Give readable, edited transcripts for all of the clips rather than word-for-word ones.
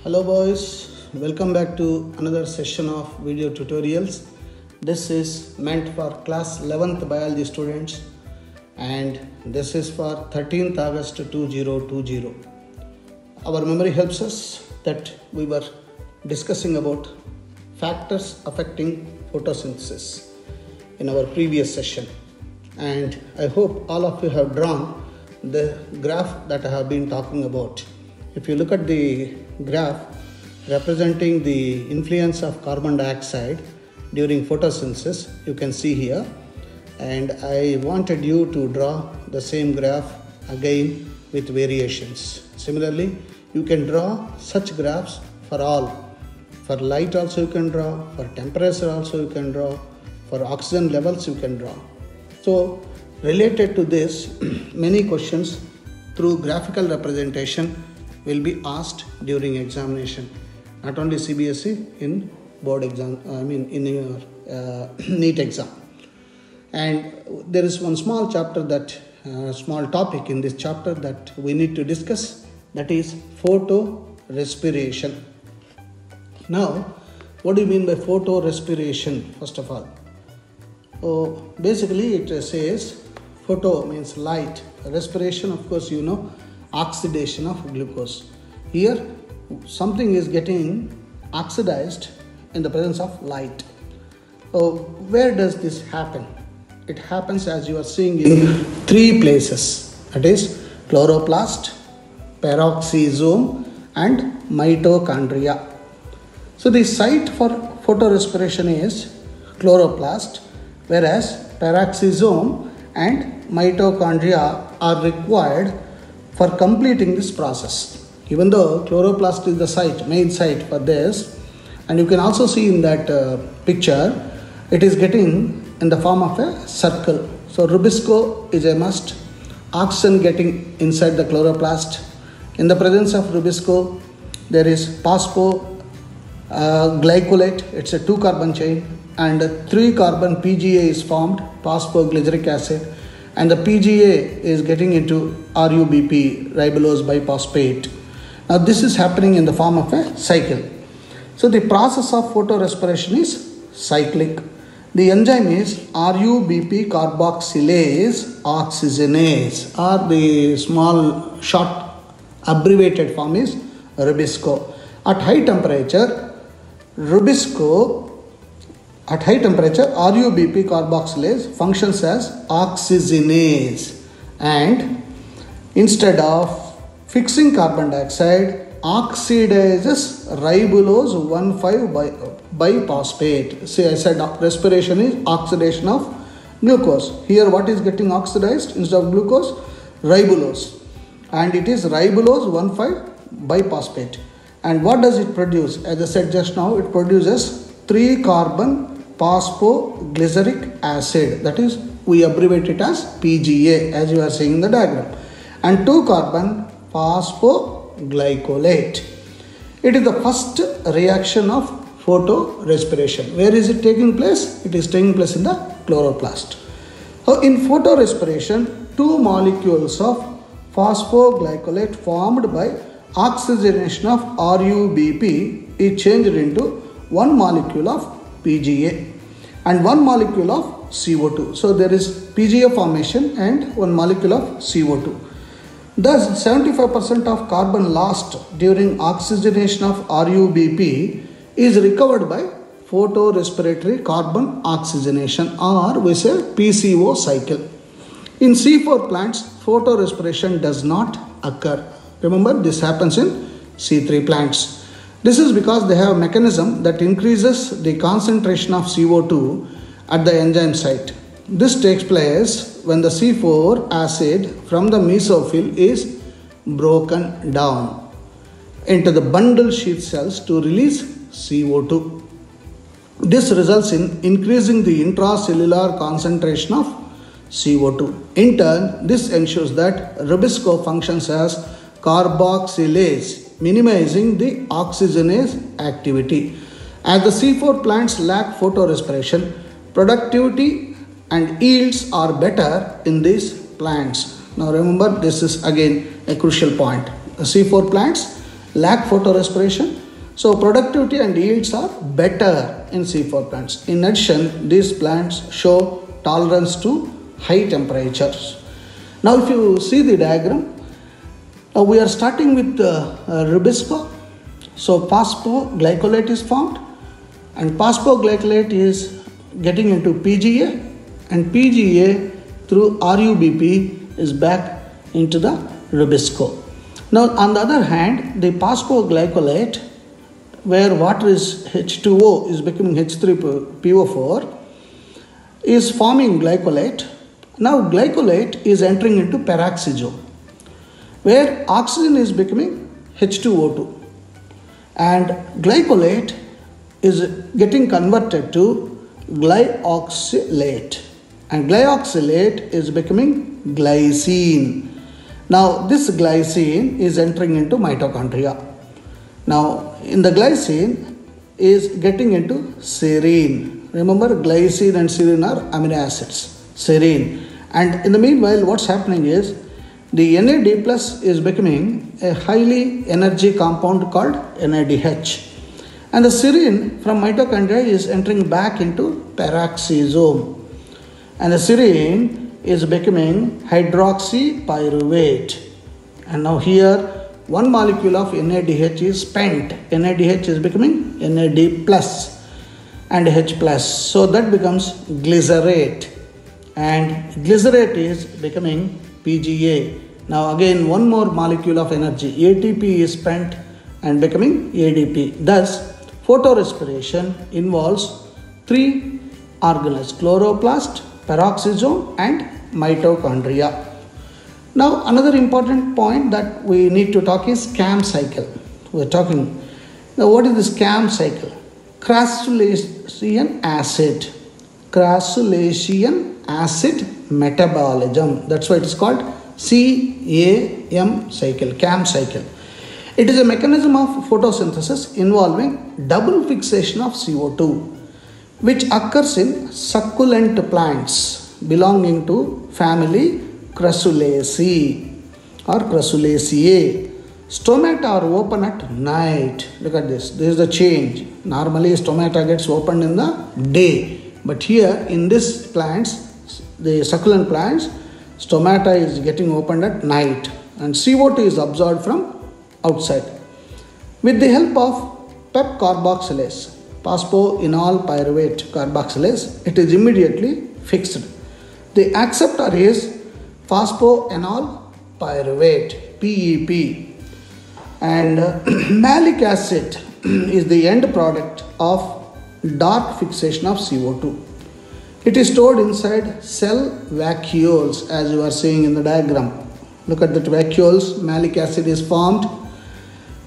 Hello boys, welcome back to another session of video tutorials. This is meant for class 11th biology students and this is for 13th August 2020. Our memory helps us that we were discussing about factors affecting photosynthesis in our previous session, and I hope all of you have drawn the graph that I have been talking about. If you look at the graph representing the influence of carbon dioxide during photosynthesis, you can see here, and I wanted you to draw the same graph again with variations. Similarly, you can draw such graphs for all. For light also you can draw, for temperature also you can draw, for oxygen levels you can draw. So related to this, many questions through graphical representation will be asked during examination, not only CBSE, in board exam, in your NEET exam. And there is one small chapter small topic in this chapter that we need to discuss, that is photorespiration. Now, what do you mean by photorespiration first of all? Basically it says photo means light, respiration of course you know, oxidation of glucose. Here something is getting oxidized in the presence of light. Where does this happen? It happens, as you are seeing, in three places, that is chloroplast, peroxisome and mitochondria. So the site for photorespiration is chloroplast, whereas peroxisome and mitochondria are required for completing this process. Even though chloroplast is the main site for this, and you can also see in that picture, it is getting in the form of a circle. So rubisco is a must. Oxygen getting inside the chloroplast. In the presence of rubisco, there is phosphoglycolate. It's a 2-carbon chain, and a 3-carbon PGA is formed, phosphoglyceric acid. And the PGA is getting into RUBP, ribulose biphosphate. Now this is happening in the form of a cycle. So the process of photorespiration is cyclic. The enzyme is RUBP carboxylase oxygenase, or the small short abbreviated form is rubisco. At high temperature, RUBP carboxylase functions as oxygenase, and instead of fixing carbon dioxide, oxidizes ribulose 1,5-biphosphate. See, I said respiration is oxidation of glucose. Here what is getting oxidized instead of glucose? Ribulose. And it is ribulose 1,5-biphosphate. And what does it produce? As I said just now, it produces 3-carbon phosphoglyceric acid, that is we abbreviate it as PGA, as you are seeing in the diagram, and 2-carbon phosphoglycolate. It is the first reaction of photorespiration. Where is it taking place? It is taking place in the chloroplast. So in photorespiration, 2 molecules of phosphoglycolate formed by oxygenation of RUBP is changed into 1 molecule of PGA and 1 molecule of CO2. So there is PGA formation and 1 molecule of CO2. Thus 75% of carbon lost during oxygenation of RUBP is recovered by photorespiratory carbon oxygenation, or we say PCO cycle. In C4 plants, photorespiration does not occur. Remember, this happens in C3 plants. This is because they have a mechanism that increases the concentration of CO2 at the enzyme site. This takes place when the C4 acid from the mesophyll is broken down into the bundle sheath cells to release CO2. This results in increasing the intracellular concentration of CO2. In turn, this ensures that rubisco functions as carboxylase, minimizing the oxygenase activity. As the C4 plants lack photorespiration, productivity and yields are better in these plants. Now remember, this is again a crucial point. The C4 plants lack photorespiration. So productivity and yields are better in C4 plants. In addition, these plants show tolerance to high temperatures. Now if you see the diagram, we are starting with rubisco. So phosphoglycolate is formed, and phosphoglycolate is getting into PGA, and PGA through RUBP is back into the rubisco. Now on the other hand, the phosphoglycolate, where water is H2O is becoming H3PO4, is forming glycolate. Now glycolate is entering into peroxisome, where oxygen is becoming H2O2, and glycolate is getting converted to glyoxylate, and glyoxylate is becoming glycine. Now this glycine is entering into mitochondria. Now in the glycine is getting into serine. Remember, glycine and serine are amino acids, serine. And in the meanwhile, what's happening is the NAD plus is becoming a highly energy compound called NADH. And the serine from mitochondria is entering back into peroxisome. And the serine is becoming hydroxypyruvate. And now here, one molecule of NADH is spent. NADH is becoming NAD plus and H plus. So that becomes glycerate. And glycerate is becoming PGA. Now again, one more molecule of energy, ATP is spent and becoming ADP. Thus, photorespiration involves three organelles: chloroplast, peroxisome and mitochondria. Now another important point that we need to talk is CAM cycle. We're talking, now what is this CAM cycle? Crassulacean acid metabolism. That's why it is called CAM cycle. It is a mechanism of photosynthesis involving double fixation of CO2, which occurs in succulent plants belonging to family Crassulaceae or Crassulaceae. Stomata are open at night. Look at this. This is the change. Normally, stomata gets opened in the day, but here in this plants, the succulent plants, stomata is getting opened at night, and CO2 is absorbed from outside. With the help of PEP carboxylase, phosphoenol pyruvate carboxylase, it is immediately fixed. The acceptor is phosphoenol pyruvate, PEP, and malic acid is the end product of dark fixation of CO2. It is stored inside cell vacuoles, as you are seeing in the diagram. Look at that vacuoles, malic acid is formed,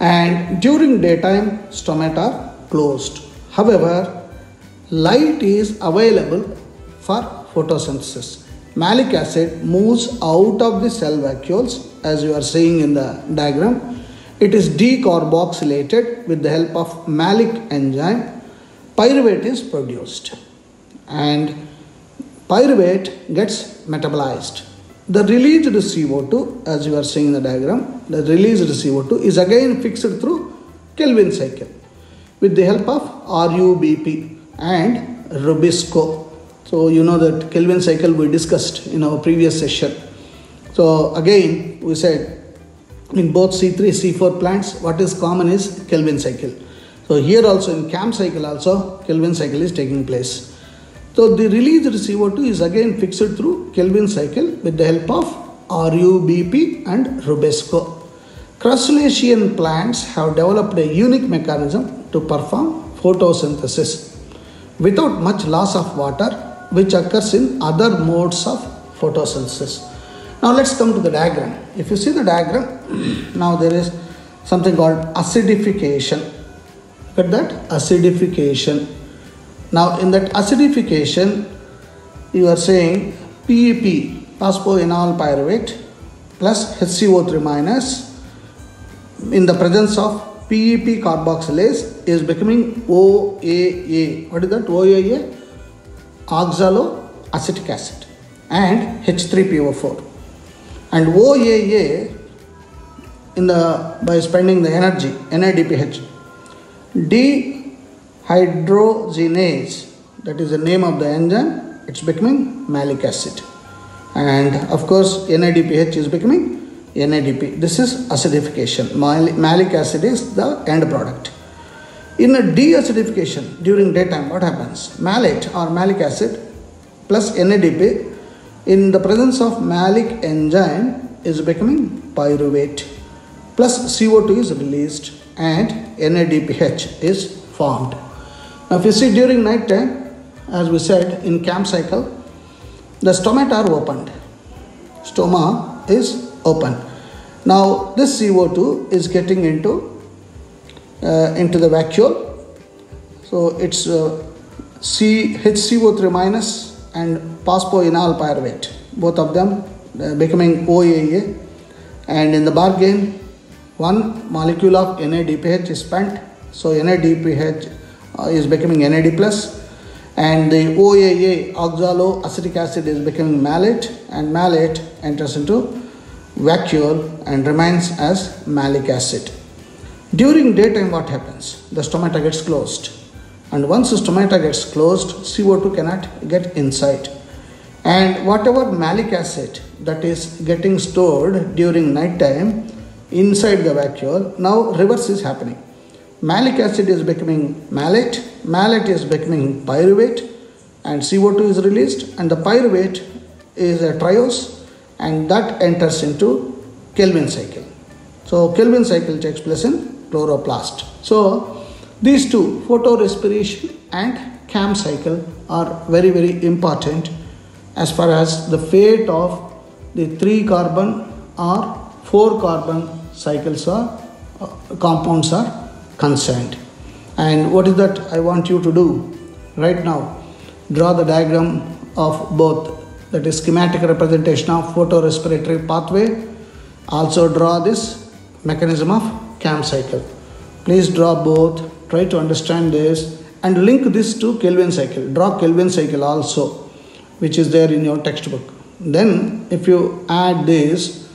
and during daytime stomata are closed. However, light is available for photosynthesis. Malic acid moves out of the cell vacuoles, as you are seeing in the diagram. It is decarboxylated with the help of malic enzyme. Pyruvate is produced, and pyruvate gets metabolized. The released CO2, as you are seeing in the diagram, the released CO2 is again fixed through Kelvin cycle with the help of RUBP and rubisco. So you know that Kelvin cycle we discussed in our previous session. So again, we said in both C3, C4 plants, what is common is Kelvin cycle. So here also in CAM cycle also, Kelvin cycle is taking place. So the released CO2 is again fixed through Kelvin cycle with the help of RUBP and rubisco. Crassulacean plants have developed a unique mechanism to perform photosynthesis without much loss of water, which occurs in other modes of photosynthesis. Now let's come to the diagram. If you see the diagram, now there is something called acidification. Look at that, acidification. Now in that acidification, you are saying PEP, phosphoenol pyruvate, plus HCO3 minus, in the presence of PEP carboxylase is becoming OAA. What is that? OAA? Oxaloacetic acid and H3PO4. And OAA by spending the energy, NADPH. Dehydrogenase, that is the name of the enzyme, it's becoming malic acid. And of course, NADPH is becoming NADP. This is acidification. Malic acid is the end product. In a deacidification during daytime, what happens? Malate or malic acid plus NADP in the presence of malic enzyme is becoming pyruvate, plus CO2 is released and NADPH is formed. Now if you see during night time, as we said in CAM cycle, the stomata are opened. Stoma is open. Now this CO2 is getting into the vacuole. So it's HCO3 minus and phosphoenol pyruvate, both of them becoming OAA, and in the bargain one molecule of NADPH is spent, so NADPH is becoming NAD plus, and the OAA, oxaloacetic acid, is becoming malate, and malate enters into vacuole and remains as malic acid. During daytime, what happens? The stomata gets closed, and once the stomata gets closed, CO2 cannot get inside, and whatever malic acid that is getting stored during night time inside the vacuole, now reverse is happening. Malic acid is becoming malate, malate is becoming pyruvate, and CO2 is released, and the pyruvate is a triose, and that enters into Calvin cycle. So Calvin cycle takes place in chloroplast. So these two, photorespiration and CAM cycle, are very, very important as far as the fate of the 3 carbon or 4 carbon cycles or compounds are concerned. And what is that I want you to do right now? Draw the diagram of both, that is schematic representation of photorespiratory pathway. Also draw this mechanism of CAM cycle. Please draw both, try to understand this and link this to Calvin cycle. Draw Calvin cycle also, which is there in your textbook. Then if you add this,